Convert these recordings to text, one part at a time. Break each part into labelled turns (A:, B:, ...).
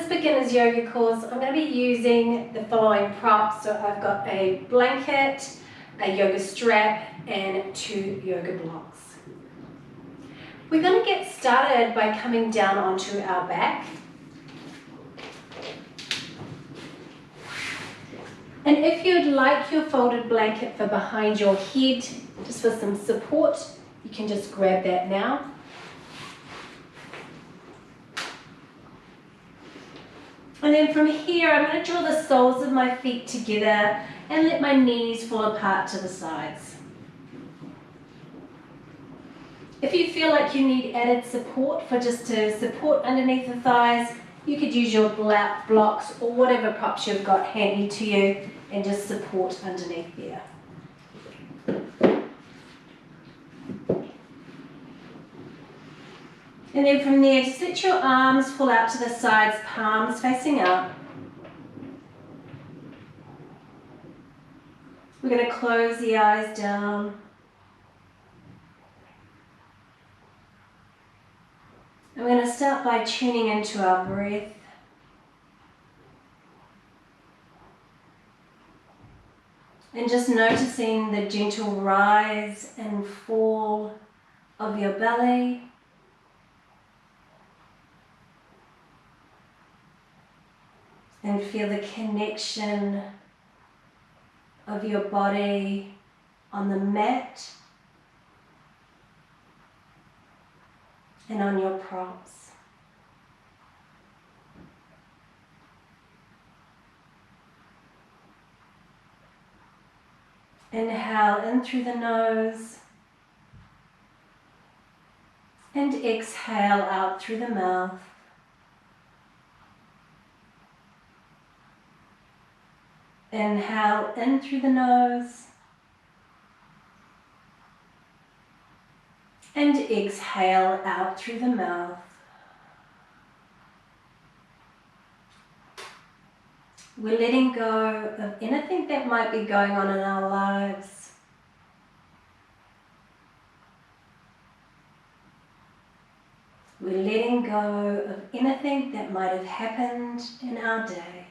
A: this beginner's yoga course, I'm going to be using the following props. So I've got a blanket, a yoga strap, and 2 yoga blocks. We're going to get started by coming down onto our back. And if you'd like your folded blanket for behind your head, just for some support, you can just grab that now. And then from here, I'm going to draw the soles of my feet together and let my knees fall apart to the sides. If you feel like you need added support for just to support underneath the thighs, you could use your blocks or whatever props you've got handy to you and just support underneath there. And then from there, just let your arms fall out to the sides, palms facing up. We're going to close the eyes down. And we're going to start by tuning into our breath. And just noticing the gentle rise and fall of your belly. And feel the connection of your body on the mat and on your props. Inhale in through the nose and exhale out through the mouth. Inhale in through the nose and exhale out through the mouth. We're letting go of anything that might be going on in our lives. We're letting go of anything that might have happened in our day.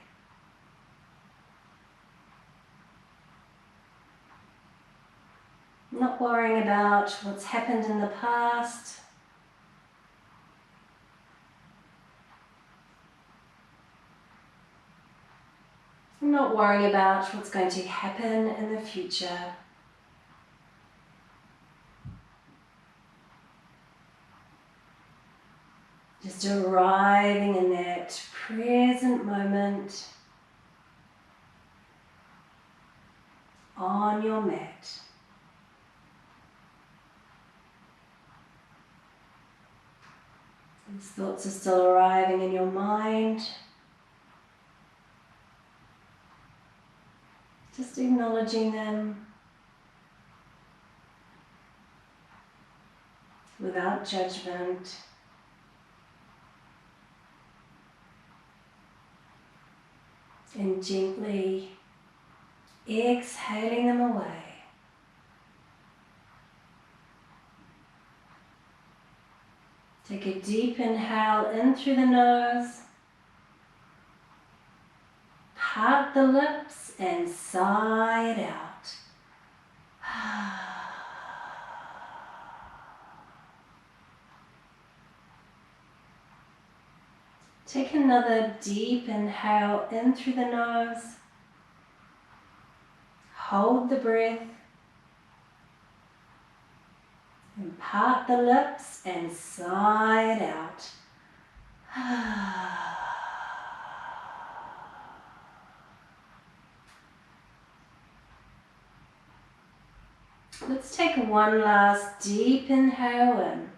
A: Not worrying about what's happened in the past. Not worrying about what's going to happen in the future. Just arriving in that present moment on your mat. These thoughts are still arriving in your mind. Just acknowledging them without judgment. And gently exhaling them away. Take a deep inhale in through the nose. Part the lips and sigh it out. Take another deep inhale in through the nose. Hold the breath. And part the lips and sigh it out. Let's take one last deep inhale in.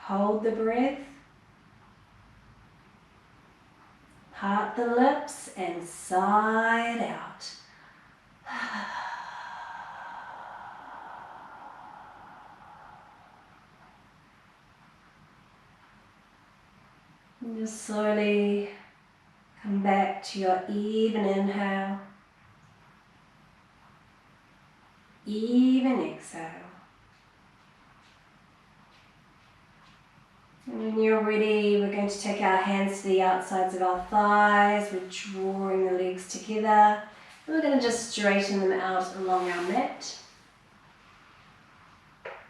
A: Hold the breath. Part the lips and sigh it out. And just slowly come back to your even inhale, even exhale. And when you're ready, we're going to take our hands to the outsides of our thighs. We're drawing the legs together. And we're going to just straighten them out along our mat.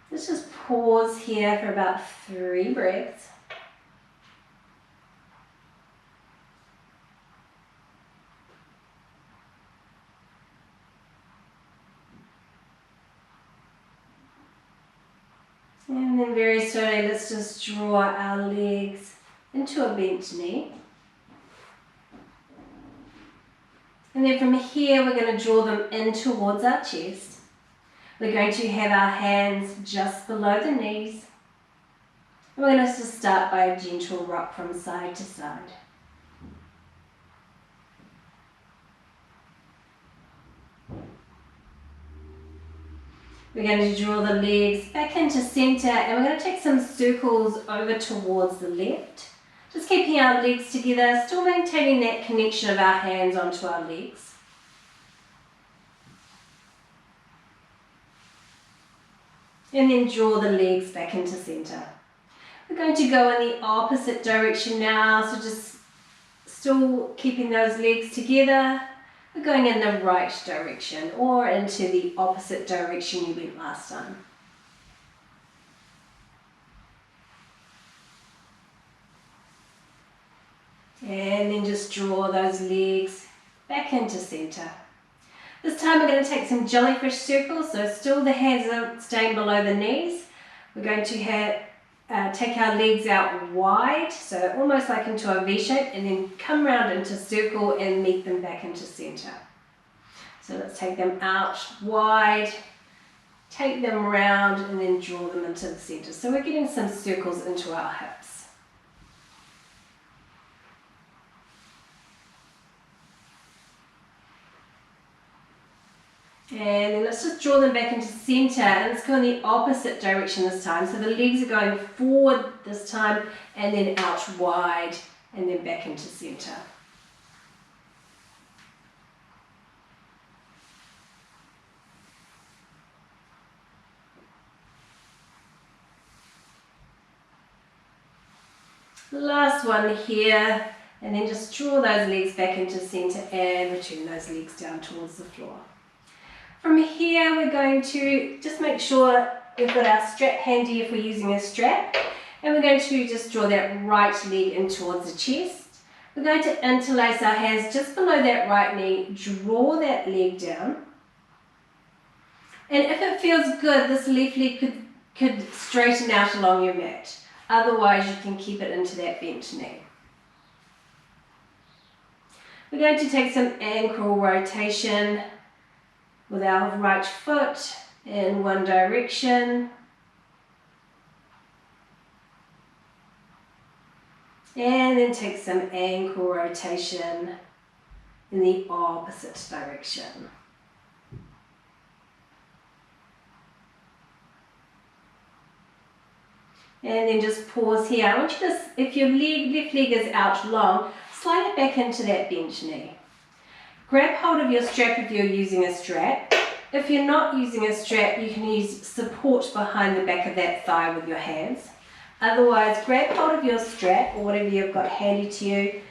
A: Let's just pause here for about 3 breaths. And then very slowly, let's just draw our legs into a bent knee. And then from here, we're going to draw them in towards our chest. We're going to have our hands just below the knees. And we're going to just start by a gentle rock from side to side. We're going to draw the legs back into center, and we're going to take some circles over towards the left. Just keeping our legs together, still maintaining that connection of our hands onto our legs. And then draw the legs back into center. We're going to go in the opposite direction now, so just still keeping those legs together. We're going in the right direction or into the opposite direction you went last time. And then just draw those legs back into center. This time we're going to take some jellyfish circles, so still the hands are staying below the knees. We're going to take our legs out wide, so almost like into a V shape, and then come round into circle and meet them back into center. So let's take them out wide, take them round, and then draw them into the center. So we're getting some circles into our hips. And then let's just draw them back into center, and let's go in the opposite direction this time. So the legs are going forward this time, and then out wide, and then back into center. Last one here, and then just draw those legs back into center and return those legs down towards the floor. From here, we're going to just make sure we've got our strap handy if we're using a strap, and we're going to just draw that right leg in towards the chest. We're going to interlace our hands just below that right knee, draw that leg down, and if it feels good, this left leg could straighten out along your mat. Otherwise, you can keep it into that bent knee. We're going to take some ankle rotation with our right foot in one direction. And then take some ankle rotation in the opposite direction. And then just pause here. I want you to, if your left leg is out long, slide it back into that bent knee. Grab hold of your strap if you're using a strap. If you're not using a strap, you can use support behind the back of that thigh with your hands. Otherwise, grab hold of your strap or whatever you've got handy to you,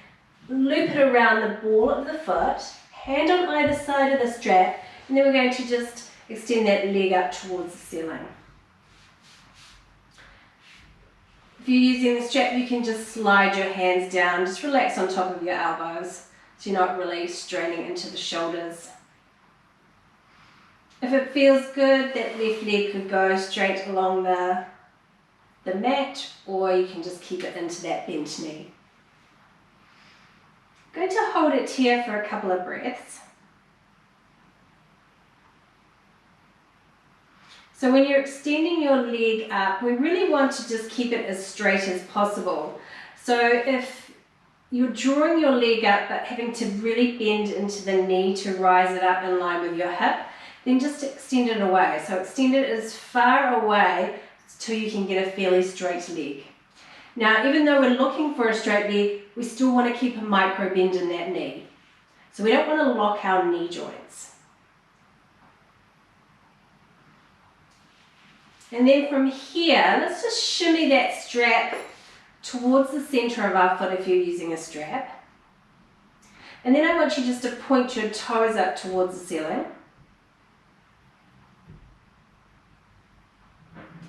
A: loop it around the ball of the foot, hand on either side of the strap, and then we're going to just extend that leg up towards the ceiling. If you're using the strap, you can just slide your hands down, just relax on top of your elbows so you're not really straining into the shoulders. If it feels good, that left leg could go straight along the mat, or you can just keep it into that bent knee. I'm going to hold it here for a couple of breaths. So when you're extending your leg up, we really want to just keep it as straight as possible. So if you're drawing your leg up but having to really bend into the knee to rise it up in line with your hip, then just extend it away. So extend it as far away till you can get a fairly straight leg. Now, even though we're looking for a straight leg, we still want to keep a micro bend in that knee. So we don't want to lock our knee joints. And then from here, let's just shimmy that strap towards the center of our foot if you're using a strap. And then I want you just to point your toes up towards the ceiling.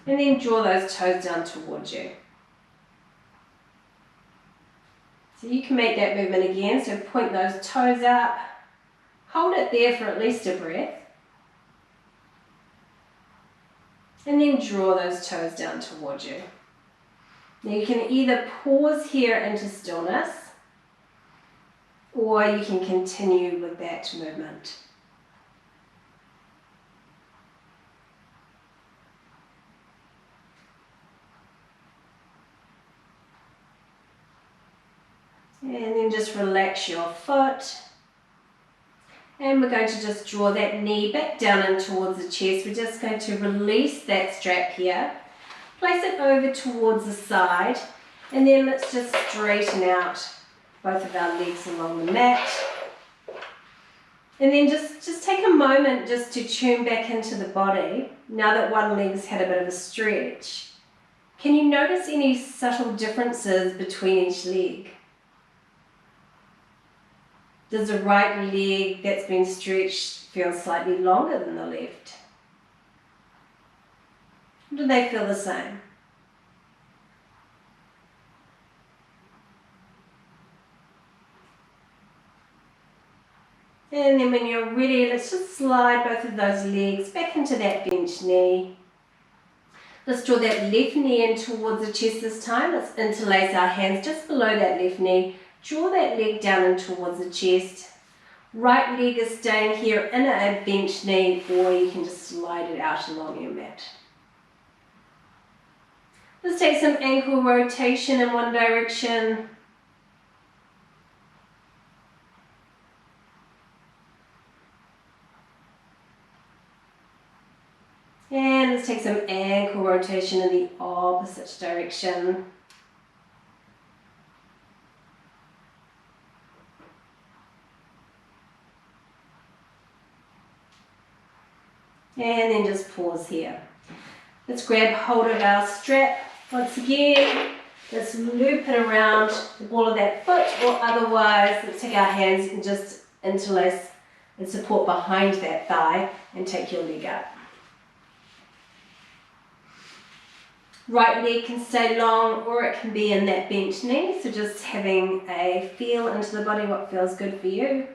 A: And then draw those toes down towards you. So you can make that movement again, so point those toes up, hold it there for at least a breath, and then draw those toes down towards you. Now you can either pause here into stillness, or you can continue with that movement. And then just relax your foot. And we're going to just draw that knee back down and towards the chest. We're just going to release that strap here. Place it over towards the side. And then let's just straighten out both of our legs along the mat. And then just take a moment just to tune back into the body. Now that one leg's had a bit of a stretch. Can you notice any subtle differences between each leg? Does the right leg that's been stretched feel slightly longer than the left? Or do they feel the same? And then when you're ready, let's just slide both of those legs back into that bench knee. Let's draw that left knee in towards the chest this time. Let's interlace our hands just below that left knee. Draw that leg down in towards the chest. Right leg is staying here in a bench knee, or you can just slide it out along your mat. Let's take some ankle rotation in one direction. And let's take some ankle rotation in the opposite direction. And then just pause here. Let's grab hold of our strap once again. Let's loop it around the ball of that foot, or otherwise let's take our hands and just interlace and support behind that thigh and take your leg up. Right leg can stay long, or it can be in that bent knee, so just having a feel into the body, what feels good for you.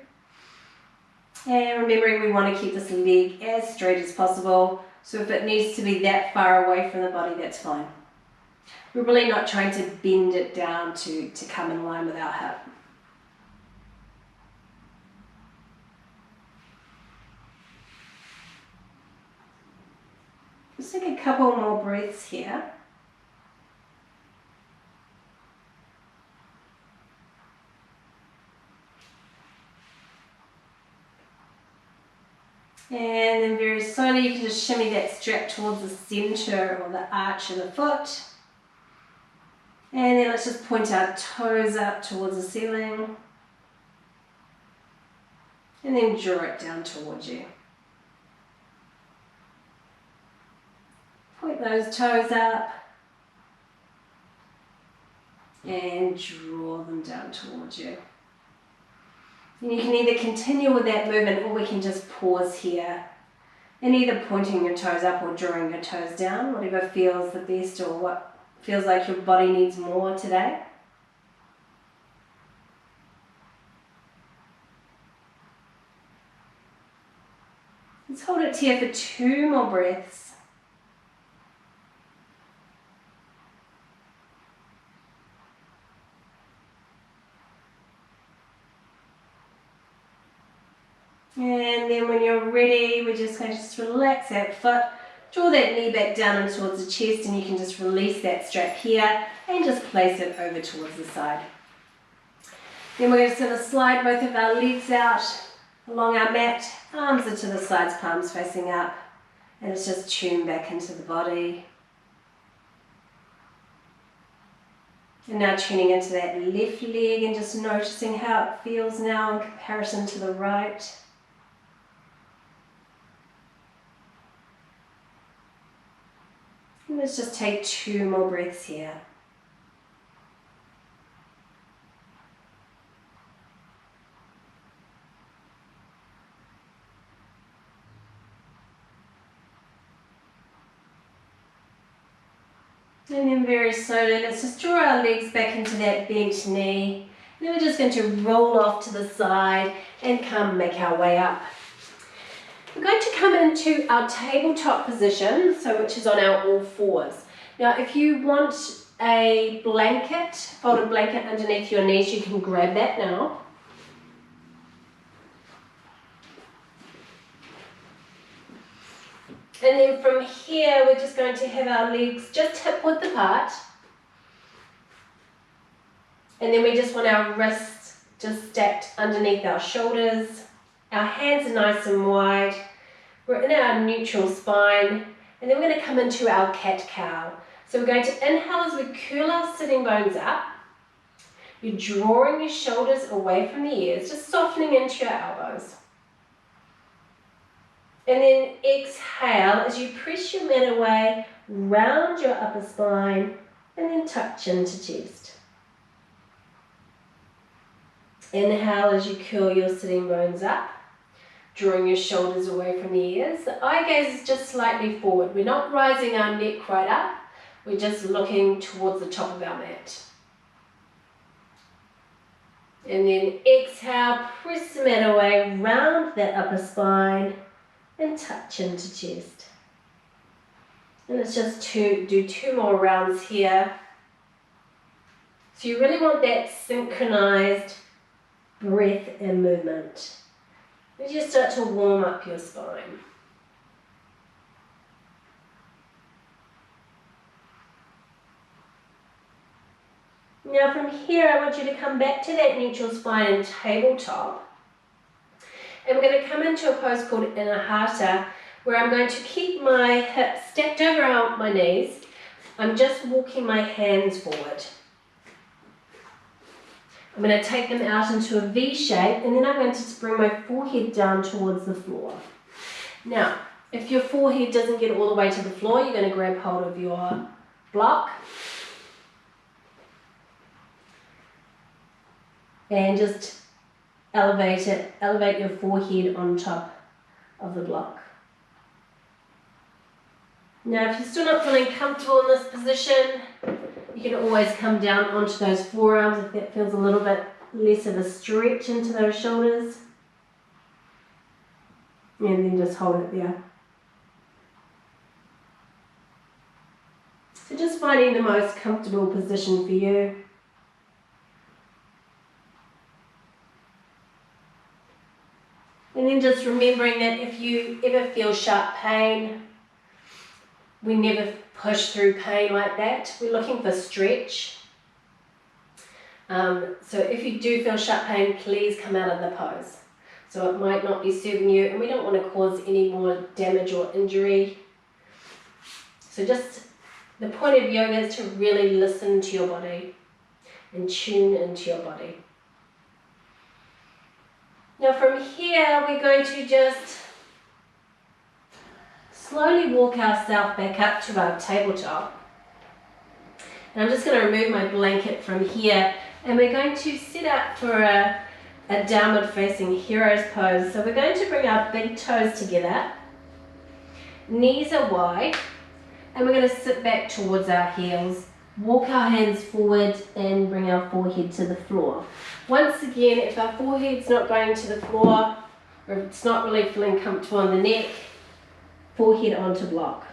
A: And remembering we want to keep this leg as straight as possible, so if it needs to be that far away from the body, that's fine. We're really not trying to bend it down to come in line with our hip. Let's take a couple more breaths here. And then very slowly you can just shimmy that strap towards the center or the arch of the foot. And then let's just point our toes up towards the ceiling. And then draw it down towards you. Point those toes up. And draw them down towards you. And you can either continue with that movement, or we can just pause here. And either pointing your toes up or drawing your toes down, whatever feels the best or what feels like your body needs more today. Let's hold it here for 2 more breaths. And then when you're ready, we're just going to just relax that foot, draw that knee back down and towards the chest, and you can just release that strap here and just place it over towards the side. Then we're just going to slide both of our legs out along our mat, arms are to the sides, palms facing up, and let's just tune back into the body. And now tuning into that left leg and just noticing how it feels now in comparison to the right. And let's just take 2 more breaths here. And then very slowly, let's just draw our legs back into that bent knee. And then we're just going to roll off to the side and make our way up. We're going to come into our tabletop position, which is on our all fours. Now, if you want a blanket, folded blanket underneath your knees, you can grab that now. And then from here, we're just going to have our legs just hip width apart. And then we just want our wrists just stacked underneath our shoulders. Our hands are nice and wide. We're in our neutral spine. And then we're going to come into our cat-cow. So we're going to inhale as we curl our sitting bones up. You're drawing your shoulders away from the ears, just softening into your elbows. And then exhale as you press your mat away, round your upper spine, and then tuck chin to chest. Inhale as you curl your sitting bones up, drawing your shoulders away from the ears. The eye gaze is just slightly forward. We're not rising our neck right up, we're just looking towards the top of our mat. And then exhale, press the mat away, round that upper spine, and tuck chin to chest. And let's just do two more rounds here. So you really want that synchronized breath and movement. As you start to warm up your spine. Now from here, I want you to come back to that neutral spine and tabletop. And we're going to come into a pose called Anahata, where I'm going to keep my hips stacked over my knees. I'm just walking my hands forward. I'm going to take them out into a V shape, and then I'm going to bring my forehead down towards the floor. Now, if your forehead doesn't get all the way to the floor, you're going to grab hold of your block and just elevate your forehead on top of the block. Now, if you're still not feeling comfortable in this position, you can always come down onto those forearms if that feels a little bit less of a stretch into those shoulders. And then just hold it there. So just finding the most comfortable position for you. And then just remembering that if you ever feel sharp pain, we never push through pain like that. We're looking for stretch. So if you do feel sharp pain, please come out of the pose. So it might not be serving you, and we don't want to cause any more damage or injury. So just the point of yoga is to really listen to your body and tune into your body. Now from here, we're going to just slowly walk ourselves back up to our tabletop. And I'm just going to remove my blanket from here, and we're going to set up for a downward facing hero's pose. So we're going to bring our big toes together, knees are wide, and we're going to sit back towards our heels, walk our hands forward and bring our forehead to the floor. Once again, if our forehead's not going to the floor, or if it's not really feeling comfortable on the neck, forehead onto block.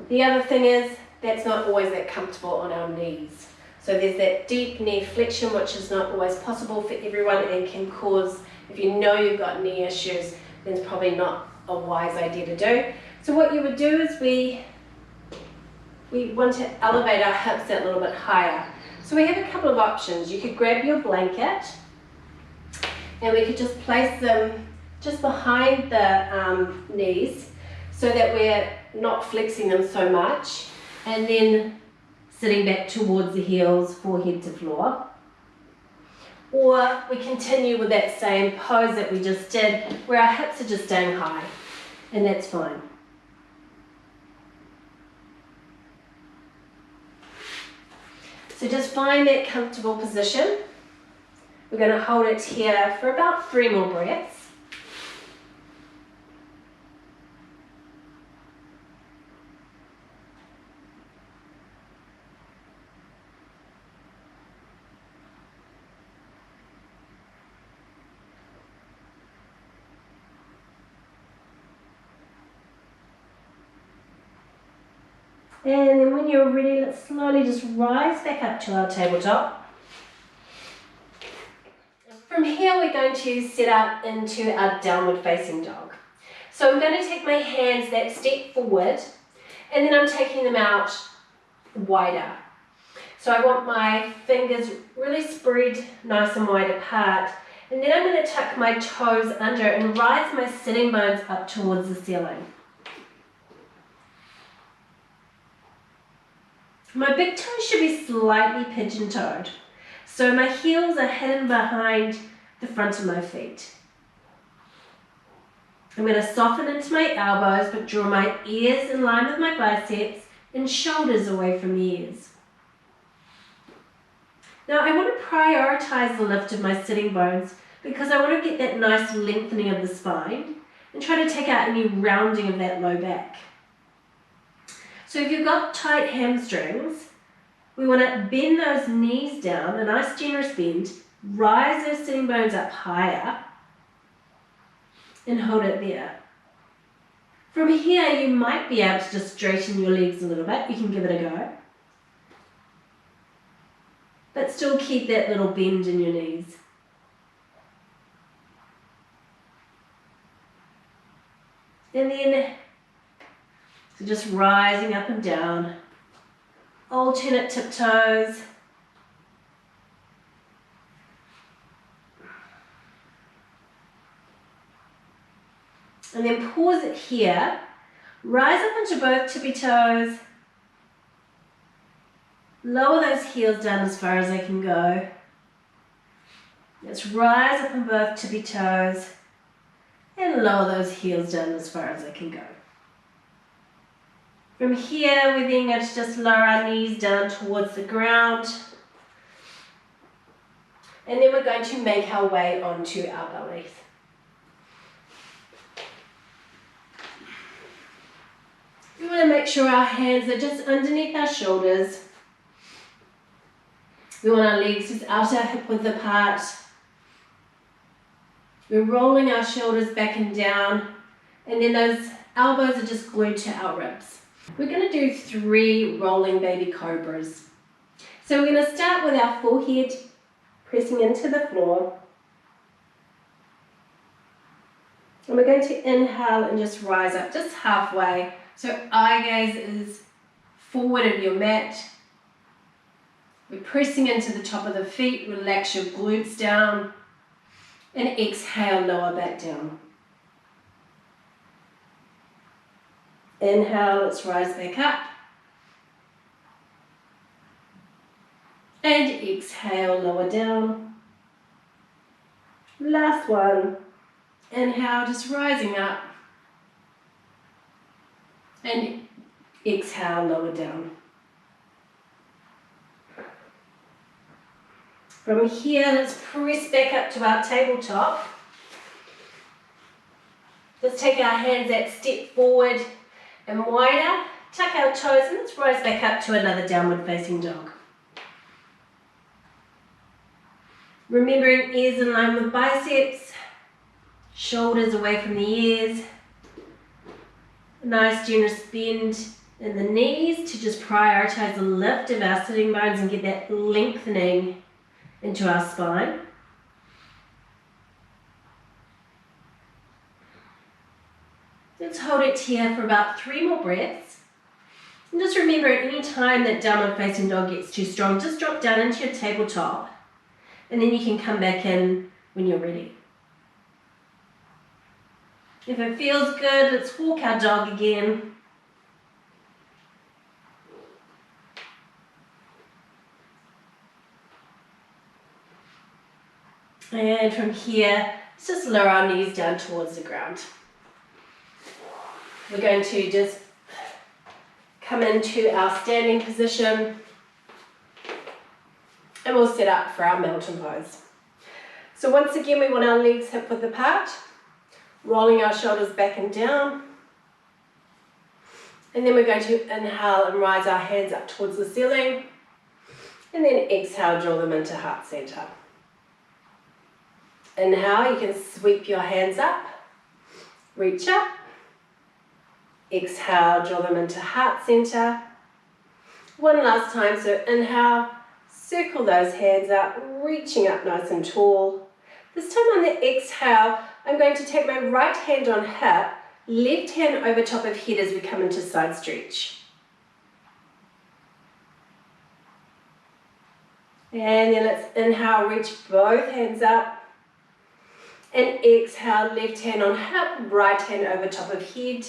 A: The other thing is, that's not always that comfortable on our knees. So there's that deep knee flexion, which is not always possible for everyone and can cause, if you know you've got knee issues, then it's probably not a wise idea to do. So what you would do is we want to elevate our hips that little bit higher. So we have a couple of options. You could grab your blanket and we could just place them just behind the knees so that we're not flexing them so much, and then sitting back towards the heels, forehead to floor. Or we continue with that same pose that we just did, where our hips are just staying high, and that's fine. So just find that comfortable position. We're going to hold it here for about 3 more breaths. And then when you're ready, let's slowly just rise back up to our tabletop. From here, we're going to set up into our downward facing dog. So I'm going to take my hands that step forward, and then I'm taking them out wider. So I want my fingers really spread nice and wide apart, and then I'm going to tuck my toes under and rise my sitting bones up towards the ceiling. My big toes should be slightly pigeon-toed, so my heels are hidden behind the front of my feet. I'm going to soften into my elbows, but draw my ears in line with my biceps and shoulders away from the ears. Now I want to prioritize the lift of my sitting bones because I want to get that nice lengthening of the spine and try to take out any rounding of that low back. So if you've got tight hamstrings, we want to bend those knees down, a nice generous bend, rise those sitting bones up higher and hold it there. From here, you might be able to just straighten your legs a little bit. You can give it a go. But still keep that little bend in your knees. And then, so just rising up and down, alternate tiptoes. And then pause it here, rise up into both tippy toes, lower those heels down as far as I can go. Let's rise up on both tippy toes and lower those heels down as far as I can go. From here, we're then going to just lower our knees down towards the ground. And then we're going to make our way onto our bellies. We want to make sure our hands are just underneath our shoulders. We want our legs just out our hip width apart. We're rolling our shoulders back and down, and then those elbows are just glued to our ribs. We're going to do 3 rolling baby cobras. So we're going to start with our forehead pressing into the floor. And we're going to inhale and just rise up just halfway. So eye gaze is forward of your mat. We're pressing into the top of the feet, relax your glutes down, and exhale, lower back down. Inhale, let's rise back up. And exhale, lower down. Last one. Inhale, just rising up. And exhale, lower down. From here, let's press back up to our tabletop. Let's take our hands that step forward and wider, tuck our toes, and let's rise back up to another downward facing dog. Remembering ears in line with biceps, shoulders away from the ears. A nice generous bend in the knees to just prioritize the lift of our sitting bones and get that lengthening into our spine. Let's hold it here for about 3 more breaths. And just remember, at any time that downward facing dog gets too strong, just drop down into your tabletop, and then you can come back in when you're ready. If it feels good, let's walk our dog again. And from here, let's just lower our knees down towards the ground. We're going to just come into our standing position, and we'll set up for our mountain pose. So once again, we want our legs hip width apart, rolling our shoulders back and down. And then we're going to inhale and rise our hands up towards the ceiling, and then exhale, draw them into heart center. Inhale, you can sweep your hands up, reach up. Exhale, draw them into heart center.
B: One last time, so inhale, circle those hands up, reaching up nice and tall. This time on the exhale, I'm going to take my right hand on hip, left hand over top of head as we come into side stretch. And then let's inhale, reach both hands up. And exhale, left hand on hip, right hand over top of head.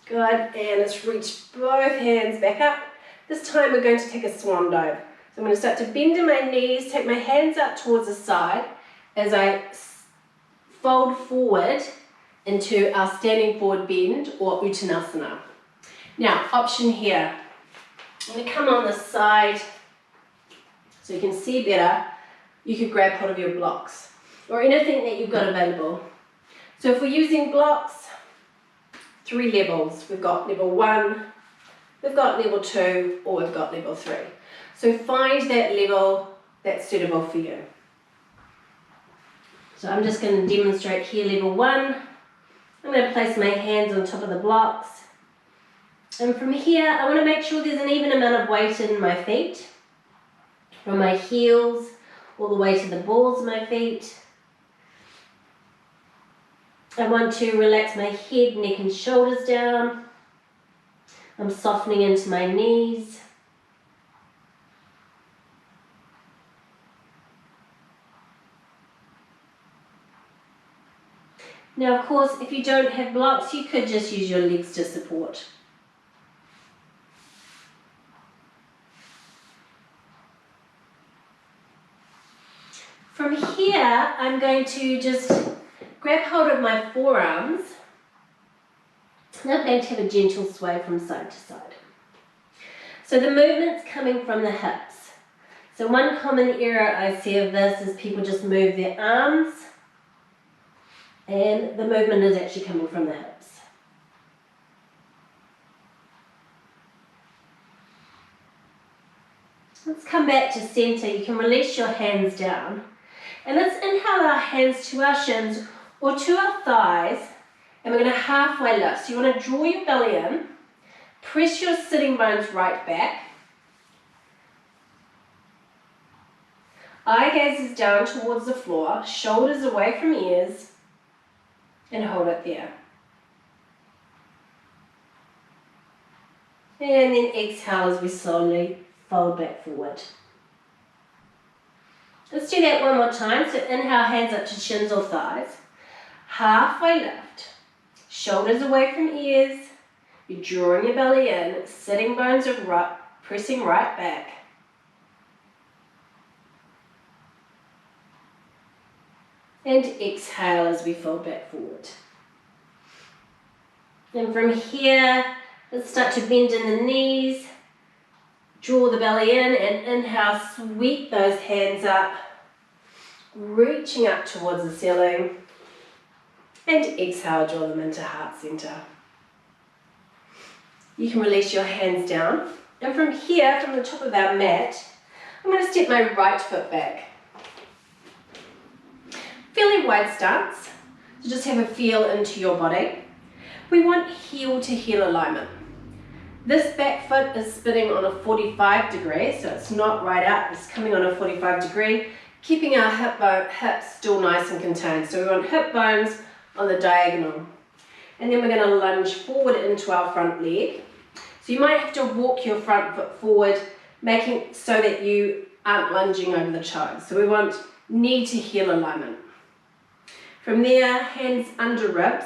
B: Good, and let's reach both hands back up. This time we're going to take a swan dive. So I'm going to start to bend in my knees, take my hands up towards the side as I fold forward into our standing forward bend or Uttanasana. Now, option here. I'm going to come on the side so you can see better. You could grab hold of your blocks or anything that you've got available. So if we're using blocks, 3 levels. We've got level 1, we've got level 2, or we've got level 3. So find that level that's suitable for you. So I'm just going to demonstrate here level 1. I'm going to place my hands on top of the blocks. And from here, I want to make sure there's an even amount of weight in my feet. From my heels all the way to the balls of my feet. I want to relax my head, neck and shoulders down. I'm softening into my knees. Now, of course, if you don't have blocks, you could just use your legs to support. From here, I'm going to just grab hold of my forearms. And I'm going to have a gentle sway from side to side. So the movement's coming from the hips. So one common error I see of this is people just move their arms, and the movement is actually coming from the hips. Let's come back to center. You can release your hands down. And let's inhale our hands to our shins or to our thighs, and we're going to halfway lift. So you want to draw your belly in, press your sitting bones right back. Eye gaze is down towards the floor, shoulders away from ears, and hold it there. And then exhale as we slowly fold back forward. Let's do that one more time. So inhale, hands up to shins or thighs. Halfway lift. Shoulders away from ears. You're drawing your belly in. Sitting bones are pressing right back. And exhale as we fold back forward. And from here, let's start to bend in the knees. Draw the belly in and inhale, sweep those hands up, reaching up towards the ceiling. And exhale, draw them into heart center. You can release your hands down. And from here, from the top of our mat, I'm going to step my right foot back. Fairly wide stance, so just have a feel into your body. We want heel to heel alignment. This back foot is spinning on a 45 degree, so it's not right up, it's coming on a 45 degree, keeping our hips still nice and contained. So we want hip bones on the diagonal. And then we're going to lunge forward into our front leg. So you might have to walk your front foot forward, making so that you aren't lunging over the toes. So we want knee to heel alignment. From there, hands under ribs,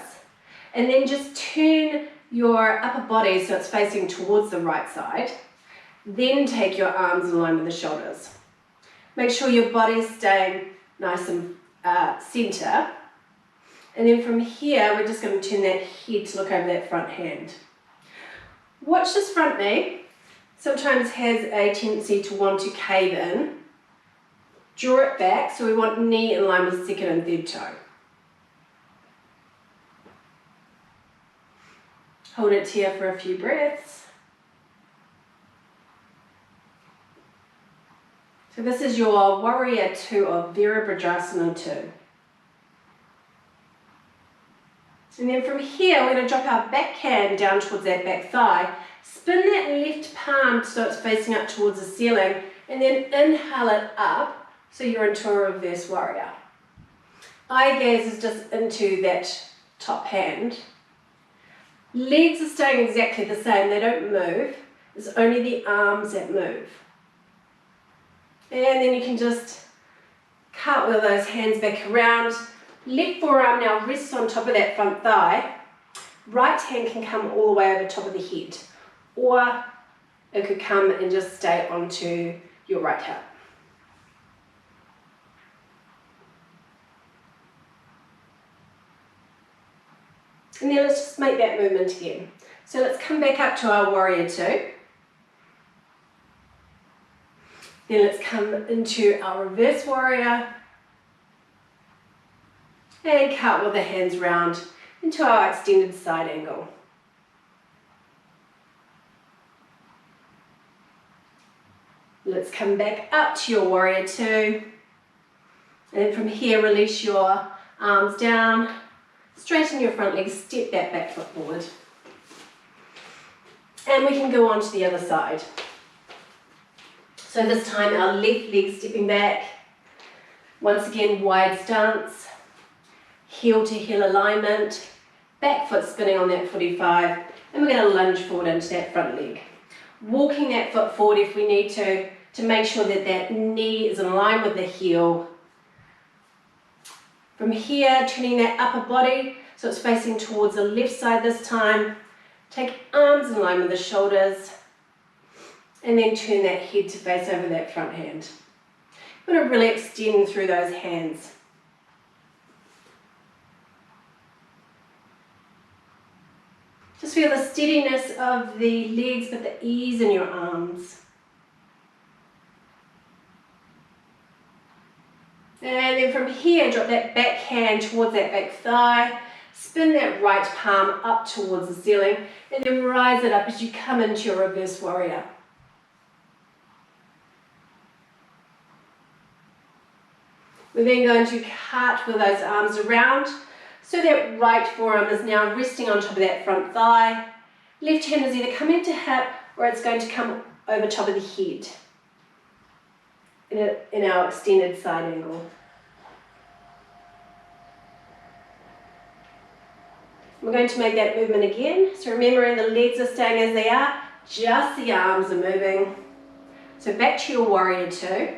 B: and then just turn your upper body so it's facing towards the right side. Then take your arms in line with the shoulders. Make sure your body's staying nice and center. And then from here, we're just going to turn that head to look over that front hand. Watch this front knee. Sometimes has a tendency to want to cave in. Draw it back, so we want knee in line with second and third toe. Hold it here for a few breaths. So this is your Warrior 2 or Virabhadrasana 2. And then from here, we're going to drop our backhand down towards that back thigh. Spin that left palm so it's facing up towards the ceiling, and then inhale it up so you're into a reverse warrior. Eye gaze is just into that top hand. Legs are staying exactly the same, they don't move. It's only the arms that move. And then you can just cartwheel those hands back around. Left forearm now rests on top of that front thigh. Right hand can come all the way over top of the head. Or it could come and just stay onto your right hip. And then let's just make that movement again. So let's come back up to our warrior two. Then let's come into our reverse warrior. And cartwheel the hands round into our extended side angle. Let's come back up to your warrior two. And then from here, release your arms down. Straighten your front leg, step that back foot forward. And we can go on to the other side. So this time our left leg stepping back. Once again, wide stance. Heel to heel alignment. Back foot spinning on that 45. And we're going to lunge forward into that front leg. Walking that foot forward if we need to make sure that that knee is in line with the heel. From here, turning that upper body so it's facing towards the left side this time. Take arms in line with the shoulders and then turn that head to face over that front hand. I'm going to really extend through those hands. Just feel the steadiness of the legs but the ease in your arms. And then from here, drop that back hand towards that back thigh, spin that right palm up towards the ceiling, and then rise it up as you come into your reverse warrior. We're then going to cartwheel those arms around, so that right forearm is now resting on top of that front thigh. Left hand is either coming to hip or it's going to come over top of the head in our extended side angle. We're going to make that movement again. So remembering the legs are staying as they are, just the arms are moving. So back to your warrior two.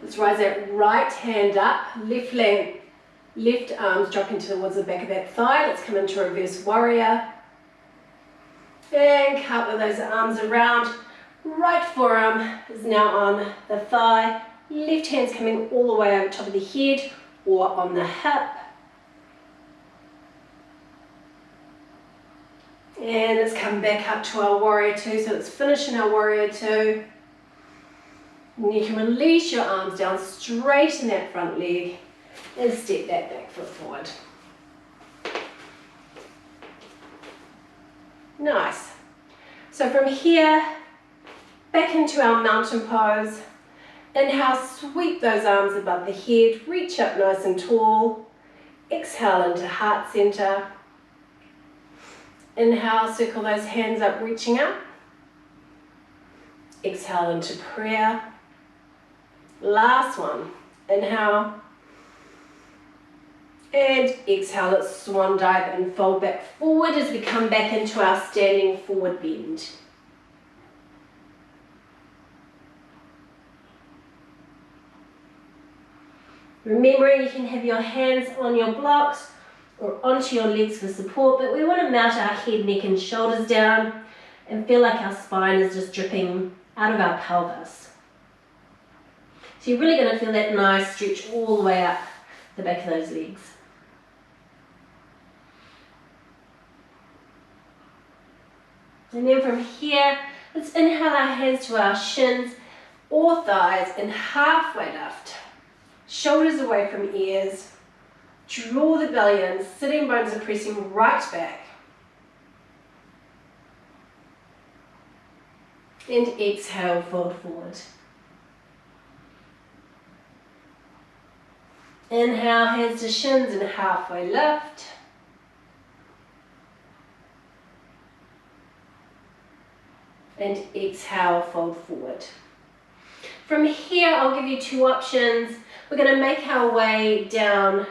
B: Let's rise that right hand up, left arms dropping towards the back of that thigh. Let's come into reverse warrior. And cartwheel those arms around. Right forearm is now on the thigh. Left hand's coming all the way over top of the head or on the hip. And let's come back up to our warrior two. So let's finish in our warrior two. And you can release your arms down, straighten that front leg and step that back foot forward. Nice. So from here, back into our mountain pose. Inhale, sweep those arms above the head, reach up nice and tall. Exhale into heart center. Inhale, circle those hands up, reaching up. Exhale into prayer. Last one. Inhale. And exhale, let's swan dive and fold back forward as we come back into our standing forward bend. Remembering you can have your hands on your blocks or onto your legs for support, but we want to melt our head, neck and shoulders down and feel like our spine is just dripping out of our pelvis. So you're really going to feel that nice stretch all the way up the back of those legs. And then from here, let's inhale our hands to our shins or thighs and halfway lift. Shoulders away from ears. Draw the belly in, sitting bones are pressing right back. And exhale, fold forward. Inhale, hands to shins and halfway lift. And exhale, fold forward. From here, I'll give you two options. We're going to make our way down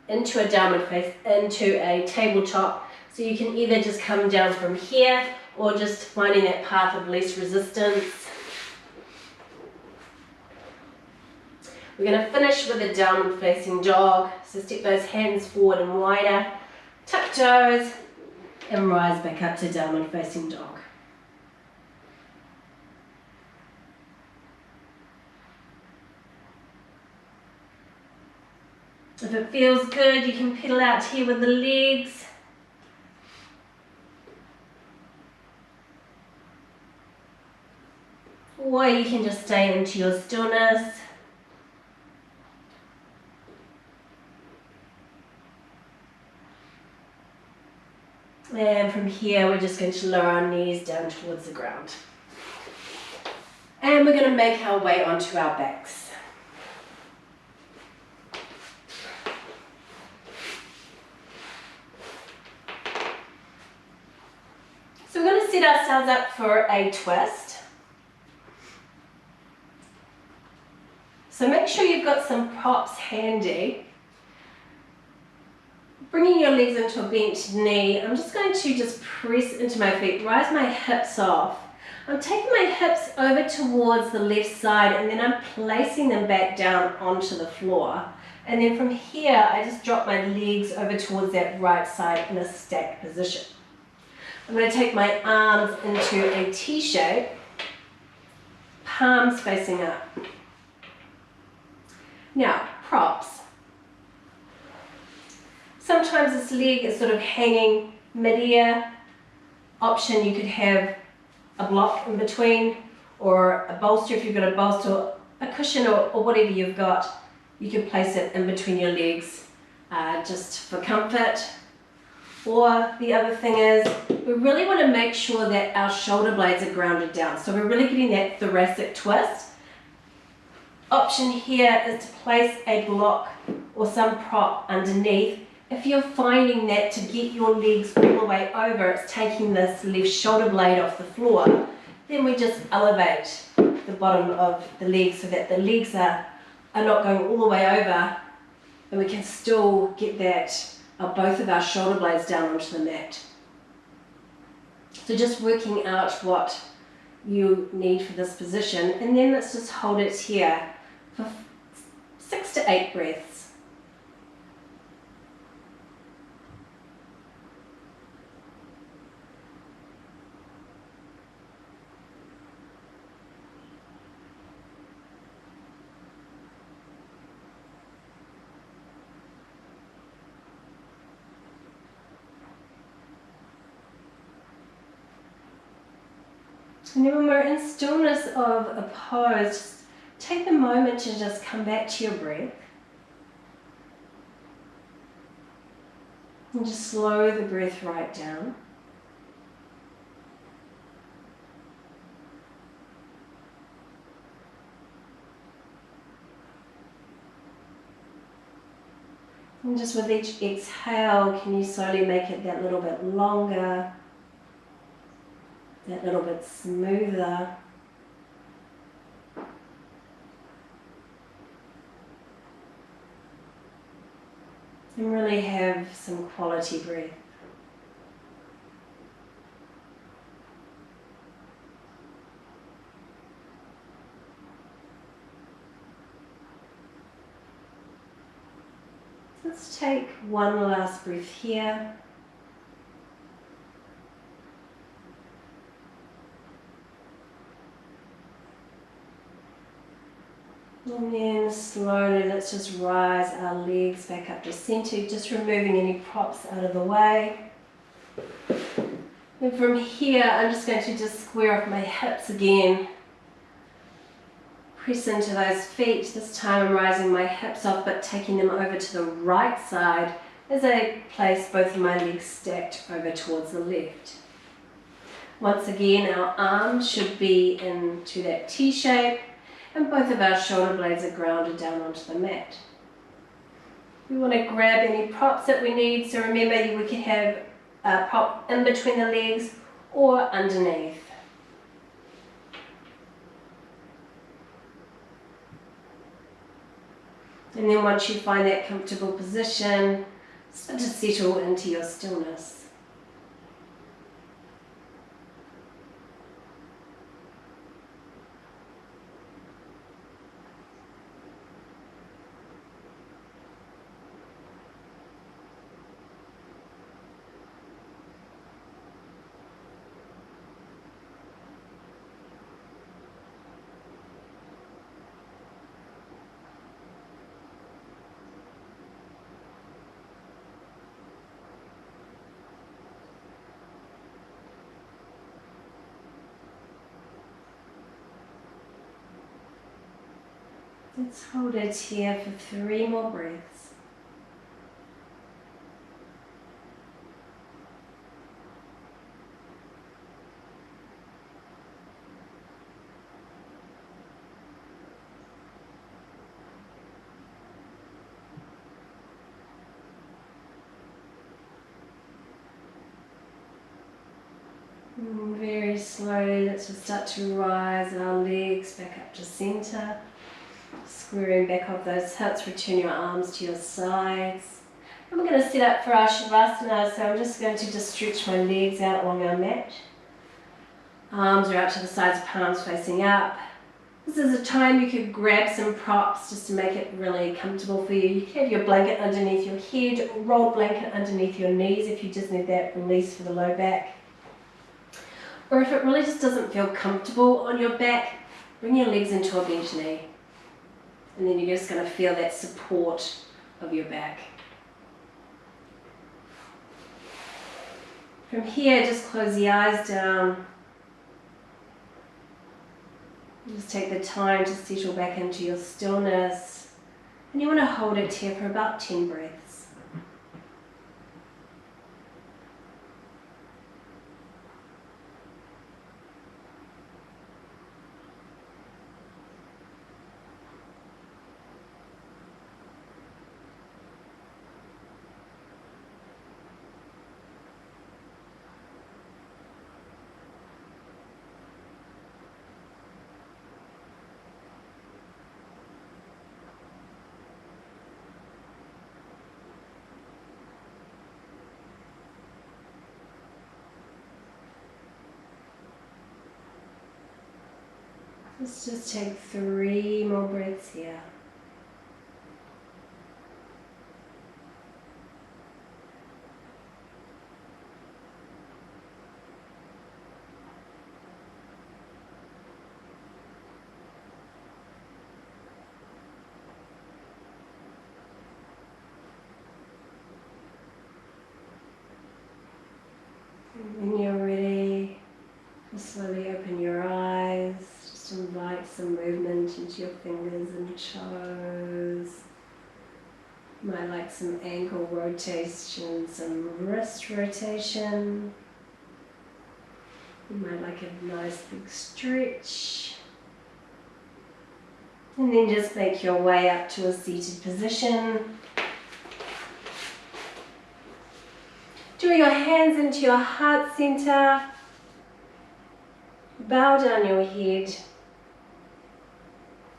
B: into a downward face, into a tabletop. So you can either just come down from here or just finding that path of least resistance. We're going to finish with a downward facing dog. So step those hands forward and wider, tuck toes, and rise back up to downward facing dog. If it feels good, you can pedal out here with the legs. Or you can just stay into your stillness. And from here, we're just going to lower our knees down towards the ground. And we're going to make our way onto our backs. So we're going to set ourselves up for a twist. So make sure you've got some props handy. Bringing your legs into a bent knee, I'm just going to just press into my feet, rise my hips off. I'm taking my hips over towards the left side and then I'm placing them back down onto the floor. And then from here, I just drop my legs over towards that right side in a stacked position. I'm going to take my arms into a T shape, palms facing up. Now, props. Sometimes this leg is sort of hanging mid-ear. Option, you could have a block in between or a bolster if you've got a bolster, a cushion or whatever you've got. You can place it in between your legs just for comfort. Or the other thing is, we really want to make sure that our shoulder blades are grounded down. So we're really getting that thoracic twist. Option here is to place a block or some prop underneath. If you're finding that to get your legs all the way over, it's taking this left shoulder blade off the floor, then we just elevate the bottom of the legs so that the legs are not going all the way over, and we can still get that both of our shoulder blades down onto the mat. So just working out what you need for this position, and then let's just hold it here for 6 to 8 breaths. And then when we're in stillness of a pose, take the moment to just come back to your breath. And just slow the breath right down. And just with each exhale, can you slowly make it that little bit longer, that little bit smoother. And really have some quality breath. Let's take one last breath here. And then slowly let's just rise our legs back up to center, just removing any props out of the way. And from here, I'm just going to just square off my hips again. Press into those feet. This time I'm rising my hips off but taking them over to the right side as I place both of my legs stacked over towards the left. Once again, our arms should be into that T shape and both of our shoulder blades are grounded down onto the mat. We want to grab any props that we need. So remember, we can have a prop in between the legs or underneath. And then once you find that comfortable position, start to settle into your stillness. Let's hold it here for 3 more breaths. And very slowly, let's just start to rise our legs back up to center. Squaring back off those hips, return your arms to your sides. And we're going to set up for our Shavasana, so I'm just going to stretch my legs out along our mat. Arms are out to the sides, palms facing up. This is a time you could grab some props just to make it really comfortable for you. You can have your blanket underneath your head, or rolled blanket underneath your knees if you just need that release for the low back. Or if it really just doesn't feel comfortable on your back, bring your legs into a bent knee. And then you're just going to feel that support of your back. From here, just close the eyes down. Just take the time to settle back into your stillness. And you want to hold it here for about 10 breaths. Let's just take 3 more breaths here. And when you're ready, just slowly open your eyes. Just invite some movement into your fingers and toes. You might like some ankle rotation, some wrist rotation. You might like a nice big stretch. And then just make your way up to a seated position. Draw your hands into your heart center. Bow down your head.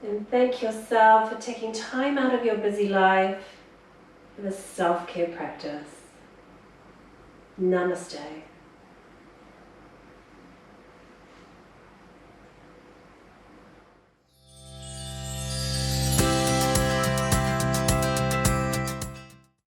B: And thank yourself for taking time out of your busy life for this self-care practice. Namaste.